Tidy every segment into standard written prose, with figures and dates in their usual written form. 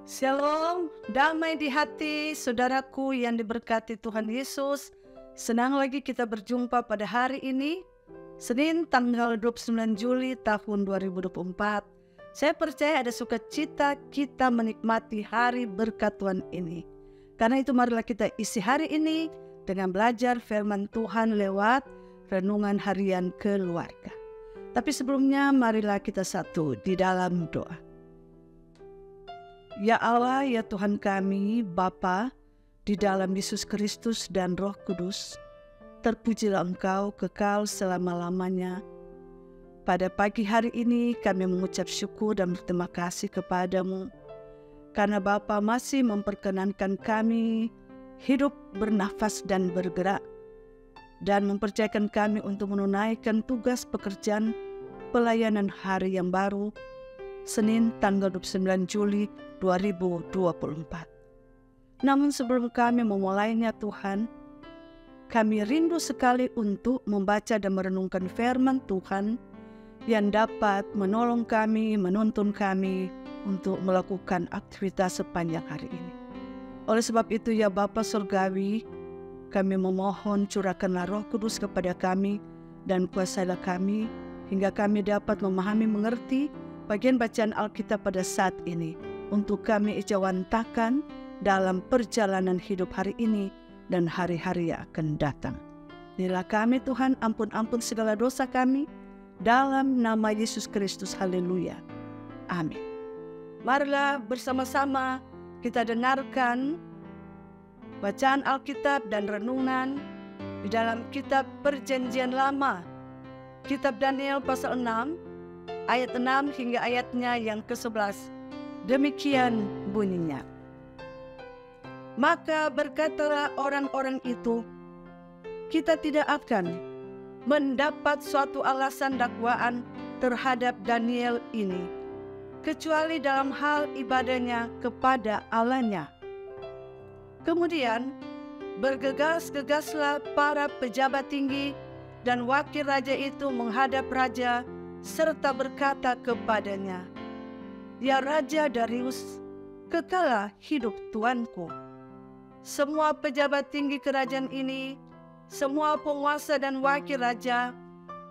Shalom, damai di hati saudaraku yang diberkati Tuhan Yesus. Senang lagi kita berjumpa pada hari ini, Senin tanggal 29 Juli tahun 2024. Saya percaya ada sukacita kita menikmati hari berkat Tuhan ini. Karena itu marilah kita isi hari ini dengan belajar firman Tuhan lewat renungan harian keluarga. Tapi sebelumnya marilah kita satu di dalam doa. Ya Allah, ya Tuhan kami, Bapa, di dalam Yesus Kristus dan Roh Kudus, terpujilah Engkau kekal selama-lamanya. Pada pagi hari ini kami mengucap syukur dan berterima kasih kepadamu, karena Bapa masih memperkenankan kami hidup, bernafas dan bergerak, dan mempercayakan kami untuk menunaikan tugas pekerjaan pelayanan hari yang baru, Senin tanggal 29 Juli 2024. Namun sebelum kami memulainya Tuhan, kami rindu sekali untuk membaca dan merenungkan firman Tuhan yang dapat menolong kami, menuntun kami untuk melakukan aktivitas sepanjang hari ini. Oleh sebab itu ya Bapa Surgawi, kami memohon curahkanlah Roh Kudus kepada kami dan kuasailah kami hingga kami dapat memahami mengerti bagian bacaan Alkitab pada saat ini untuk kami ijawantahkan dalam perjalanan hidup hari ini dan hari-hari yang akan datang. Inilah kami Tuhan, ampun segala dosa kami dalam nama Yesus Kristus. Haleluya. Amin. Marilah bersama-sama kita dengarkan bacaan Alkitab dan renungan di dalam kitab Perjanjian Lama, kitab Daniel pasal 6, ayat 6 hingga ayatnya yang ke-11. Demikian bunyinya. Maka berkatalah orang-orang itu, kita tidak akan mendapat suatu alasan dakwaan terhadap Daniel ini, kecuali dalam hal ibadahnya kepada Allahnya. Kemudian bergegas-gegaslah para pejabat tinggi dan wakil raja itu menghadap raja serta berkata kepadanya, ya Raja Darius, kekalah hidup tuanku. Semua pejabat tinggi kerajaan ini, semua penguasa dan wakil raja,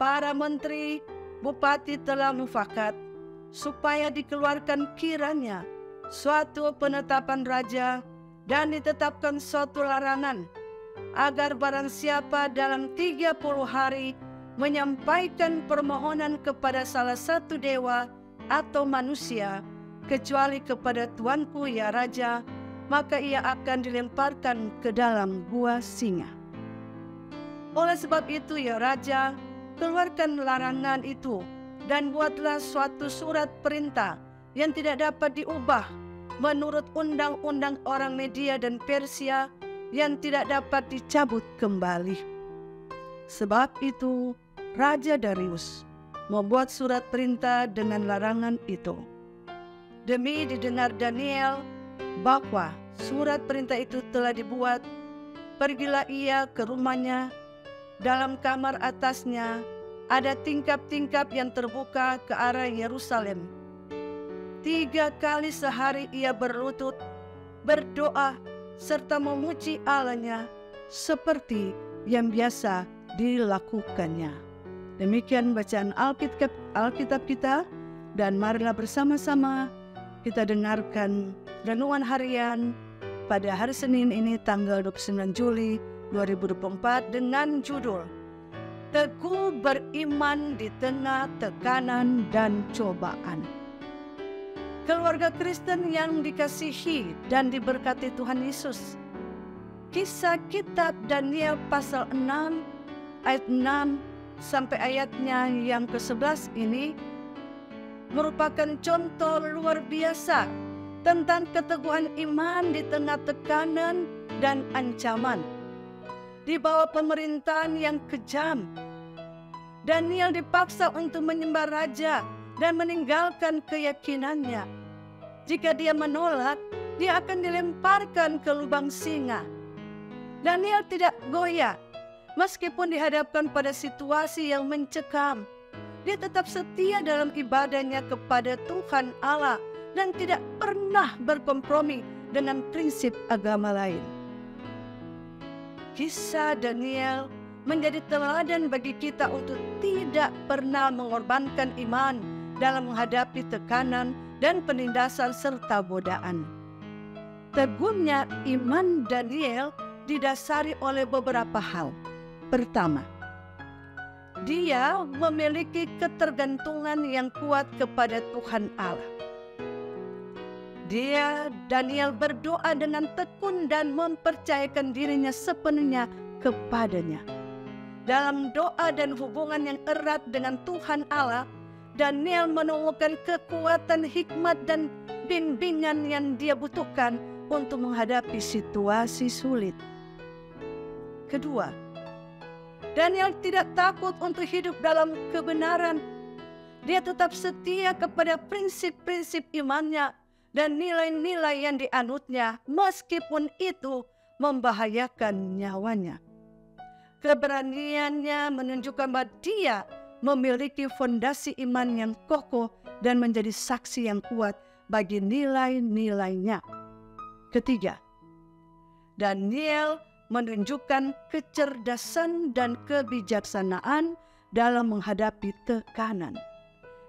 para menteri, bupati telah mufakat supaya dikeluarkan kiranya suatu penetapan raja dan ditetapkan suatu larangan agar barang siapa dalam 30 hari menyampaikan permohonan kepada salah satu dewa atau manusia, kecuali kepada tuanku ya Raja, maka ia akan dilemparkan ke dalam gua singa. Oleh sebab itu ya Raja, keluarkan larangan itu dan buatlah suatu surat perintah yang tidak dapat diubah menurut undang-undang orang Media dan Persia yang tidak dapat dicabut kembali. Sebab itu Raja Darius membuat surat perintah dengan larangan itu. Demi didengar Daniel bahwa surat perintah itu telah dibuat, pergilah ia ke rumahnya. Dalam kamar atasnya ada tingkap-tingkap yang terbuka ke arah Yerusalem. 3 kali sehari ia berlutut, berdoa, serta memuji Allahnya seperti yang biasa dilakukannya. Demikian bacaan Alkitab kita, dan marilah bersama-sama kita dengarkan renungan harian pada hari Senin ini tanggal 29 Juli 2024 dengan judul Teguh Beriman di Tengah Tekanan dan Cobaan. Keluarga Kristen yang dikasihi dan diberkati Tuhan Yesus, kisah kitab Daniel pasal 6 ayat 6 sampai ayatnya yang ke-11 ini merupakan contoh luar biasa tentang keteguhan iman di tengah tekanan dan ancaman. Di bawah pemerintahan yang kejam, Daniel dipaksa untuk menyembah raja dan meninggalkan keyakinannya. Jika dia menolak, dia akan dilemparkan ke lubang singa. Daniel tidak goyah. Meskipun dihadapkan pada situasi yang mencekam, dia tetap setia dalam ibadahnya kepada Tuhan Allah dan tidak pernah berkompromi dengan prinsip agama lain. Kisah Daniel menjadi teladan bagi kita untuk tidak pernah mengorbankan iman dalam menghadapi tekanan dan penindasan serta godaan. Teguhnya iman Daniel didasari oleh beberapa hal. Pertama, dia memiliki ketergantungan yang kuat kepada Tuhan Allah. Daniel berdoa dengan tekun dan mempercayakan dirinya sepenuhnya kepadanya. Dalam doa dan hubungan yang erat dengan Tuhan Allah, Daniel menemukan kekuatan, hikmat, dan bimbingan yang dia butuhkan untuk menghadapi situasi sulit. Kedua, Daniel tidak takut untuk hidup dalam kebenaran. Dia tetap setia kepada prinsip-prinsip imannya dan nilai-nilai yang dianutnya, meskipun itu membahayakan nyawanya. Keberaniannya menunjukkan bahwa dia memiliki fondasi iman yang kokoh dan menjadi saksi yang kuat bagi nilai-nilainya. Ketiga, Daniel menunjukkan kecerdasan dan kebijaksanaan dalam menghadapi tekanan.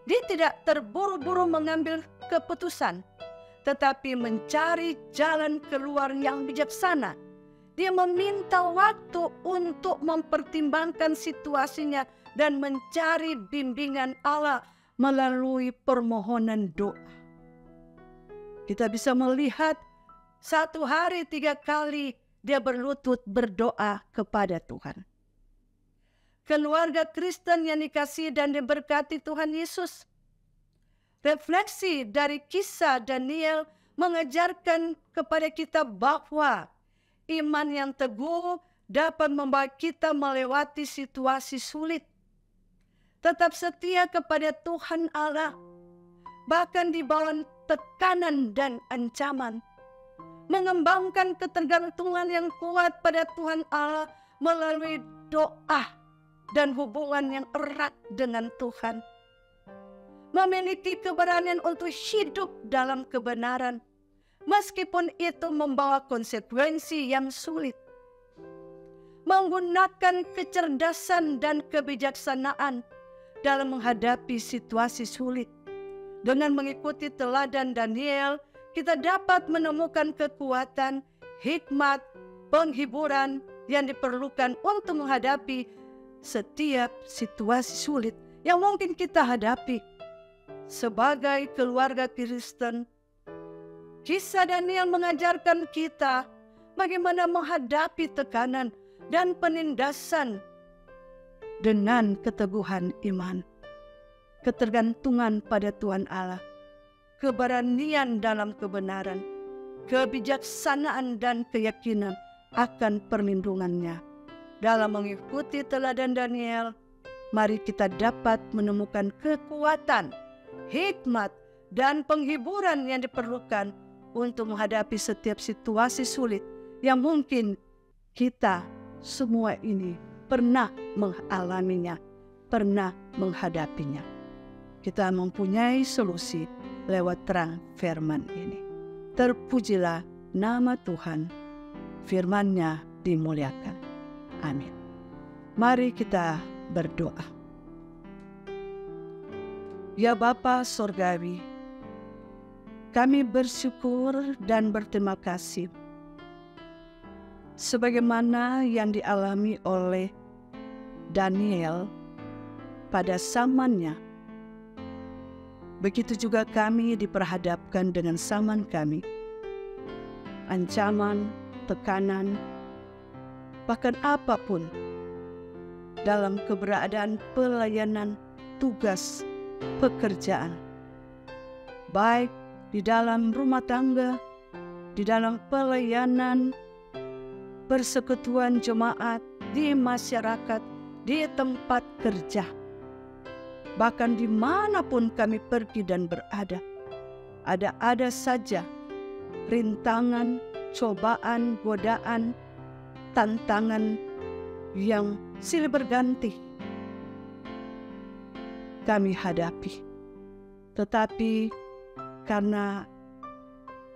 Dia tidak terburu-buru mengambil keputusan, tetapi mencari jalan keluar yang bijaksana. Dia meminta waktu untuk mempertimbangkan situasinya dan mencari bimbingan Allah melalui permohonan doa. Kita bisa melihat 1 hari 3 kali dia berlutut berdoa kepada Tuhan. Keluarga Kristen yang dikasihi dan diberkati Tuhan Yesus, refleksi dari kisah Daniel mengajarkan kepada kita bahwa iman yang teguh dapat membawa kita melewati situasi sulit. Tetap setia kepada Tuhan Allah, bahkan di bawah tekanan dan ancaman. Mengembangkan ketergantungan yang kuat pada Tuhan Allah melalui doa dan hubungan yang erat dengan Tuhan. Memiliki keberanian untuk hidup dalam kebenaran, meskipun itu membawa konsekuensi yang sulit. Menggunakan kecerdasan dan kebijaksanaan dalam menghadapi situasi sulit. Dengan mengikuti teladan Daniel, kita dapat menemukan kekuatan, hikmat, penghiburan yang diperlukan untuk menghadapi setiap situasi sulit yang mungkin kita hadapi. Sebagai keluarga Kristen, kisah Daniel mengajarkan kita bagaimana menghadapi tekanan dan penindasan dengan keteguhan iman, ketergantungan pada Tuhan Allah, keberanian dalam kebenaran, kebijaksanaan dan keyakinan akan perlindungannya. Dalam mengikuti teladan Daniel, mari kita dapat menemukan kekuatan, hikmat, dan penghiburan yang diperlukan untuk menghadapi setiap situasi sulit yang mungkin kita semua ini pernah mengalaminya, pernah menghadapinya. Kita mempunyai solusi lewat terang firman ini. Terpujilah nama Tuhan, firman-Nya dimuliakan. Amin. Mari kita berdoa. Ya Bapa Sorgawi, kami bersyukur dan berterima kasih sebagaimana yang dialami oleh Daniel pada zamannya. Begitu juga kami diperhadapkan dengan zaman kami. Ancaman, tekanan, bahkan apapun dalam keberadaan pelayanan, tugas, pekerjaan. Baik di dalam rumah tangga, di dalam pelayanan, persekutuan jemaat, di masyarakat, di tempat kerja. Bahkan dimanapun kami pergi dan berada, ada saja rintangan, cobaan, godaan, tantangan yang silih berganti kami hadapi. Tetapi karena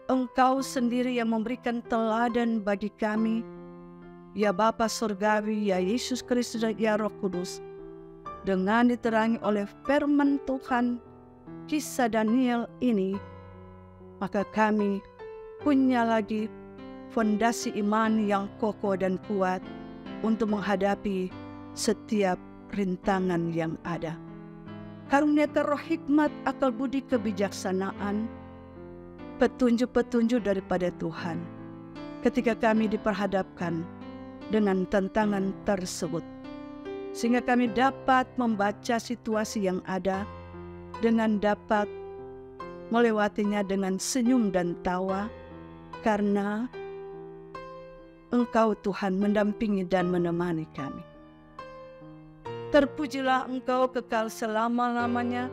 Engkau sendiri yang memberikan teladan bagi kami, ya Bapa Surgawi, ya Yesus Kristus dan ya Roh Kudus. Dengan diterangi oleh firman Tuhan, kisah Daniel ini, maka kami punya lagi fondasi iman yang kokoh dan kuat untuk menghadapi setiap rintangan yang ada. Karuniakan roh hikmat, akal budi, kebijaksanaan, petunjuk-petunjuk daripada Tuhan ketika kami diperhadapkan dengan tantangan tersebut, sehingga kami dapat membaca situasi yang ada dengan dapat melewatinya dengan senyum dan tawa, karena Engkau Tuhan mendampingi dan menemani kami. Terpujilah Engkau kekal selama-lamanya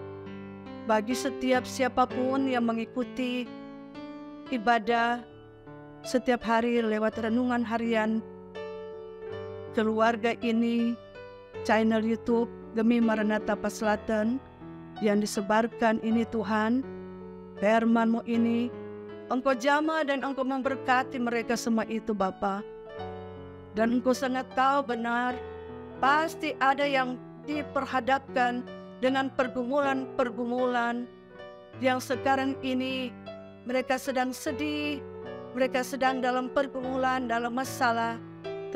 bagi setiap siapapun yang mengikuti ibadah setiap hari lewat renungan harian keluarga ini, channel YouTube Gemi Maranatha Paslatan yang disebarkan ini. Tuhan, firman-Mu ini Engkau jamah dan Engkau memberkati mereka semua itu Bapa. Dan Engkau sangat tahu benar, pasti ada yang diperhadapkan dengan pergumulan-pergumulan yang sekarang ini mereka sedang sedih, mereka sedang dalam pergumulan, dalam masalah.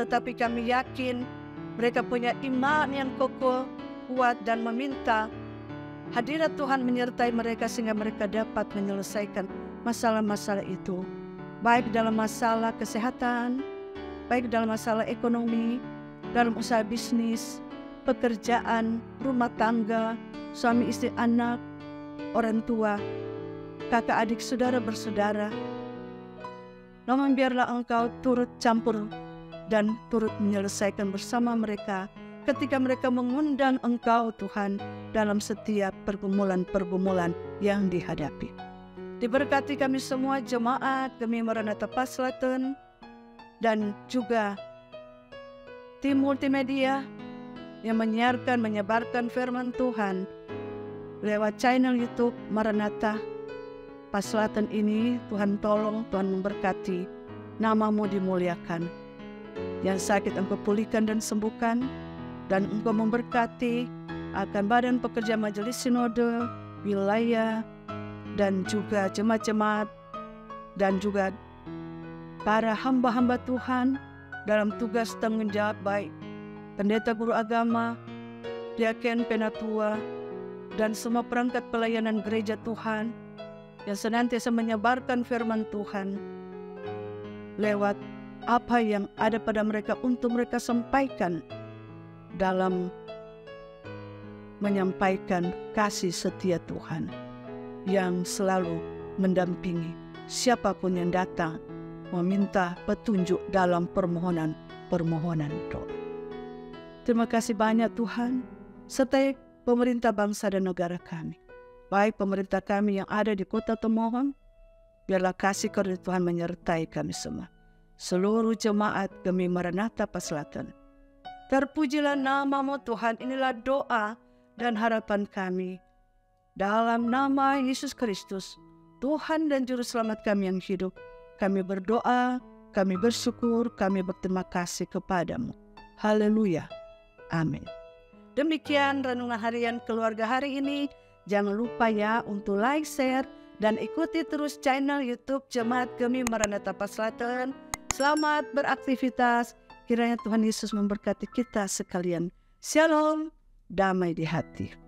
Tetapi kami yakin mereka punya iman yang kokoh, kuat, dan meminta hadirat Tuhan menyertai mereka sehingga mereka dapat menyelesaikan masalah-masalah itu. Baik dalam masalah kesehatan, baik dalam masalah ekonomi, dalam usaha bisnis, pekerjaan, rumah tangga, suami istri, anak, orang tua, kakak adik, saudara bersaudara. Namun biarlah Engkau turut campur dan turut menyelesaikan bersama mereka ketika mereka mengundang Engkau Tuhan dalam setiap pergumulan-pergumulan yang dihadapi. Diberkati kami semua jemaat Gemi Maranatha Paslatan dan juga tim multimedia yang menyiarkan, menyebarkan firman Tuhan lewat channel YouTube Maranatha Paslatan ini. Tuhan tolong, Tuhan memberkati, nama-Mu dimuliakan. Yang sakit Engkau pulihkan dan sembuhkan, dan Engkau memberkati akan badan pekerja majelis sinode, wilayah, dan juga jemaat-jemaat, dan juga para hamba-hamba Tuhan dalam tugas tanggung jawab, baik pendeta, guru agama, diaken, penatua, dan semua perangkat pelayanan gereja Tuhan yang senantiasa menyebarkan firman Tuhan lewat apa yang ada pada mereka untuk mereka sampaikan dalam menyampaikan kasih setia Tuhan yang selalu mendampingi siapapun yang datang meminta petunjuk dalam permohonan doa. Terima kasih banyak Tuhan, sertai pemerintah bangsa dan negara kami. Baik pemerintah kami yang ada di kota Tomohon, biarlah kasih karunia Tuhan menyertai kami semua. Seluruh jemaat Gemi Maranatha Paslatan, terpujilah nama-Mu Tuhan. Inilah doa dan harapan kami. Dalam nama Yesus Kristus, Tuhan dan Juru Selamat kami yang hidup, kami berdoa, kami bersyukur, kami berterima kasih kepada-Mu. Haleluya. Amin. Demikian renungan harian keluarga hari ini. Jangan lupa ya untuk like, share, dan ikuti terus channel YouTube Jemaat Gemi Maranatha Paslatan. Selamat beraktivitas. Kiranya Tuhan Yesus memberkati kita sekalian. Shalom, damai di hati.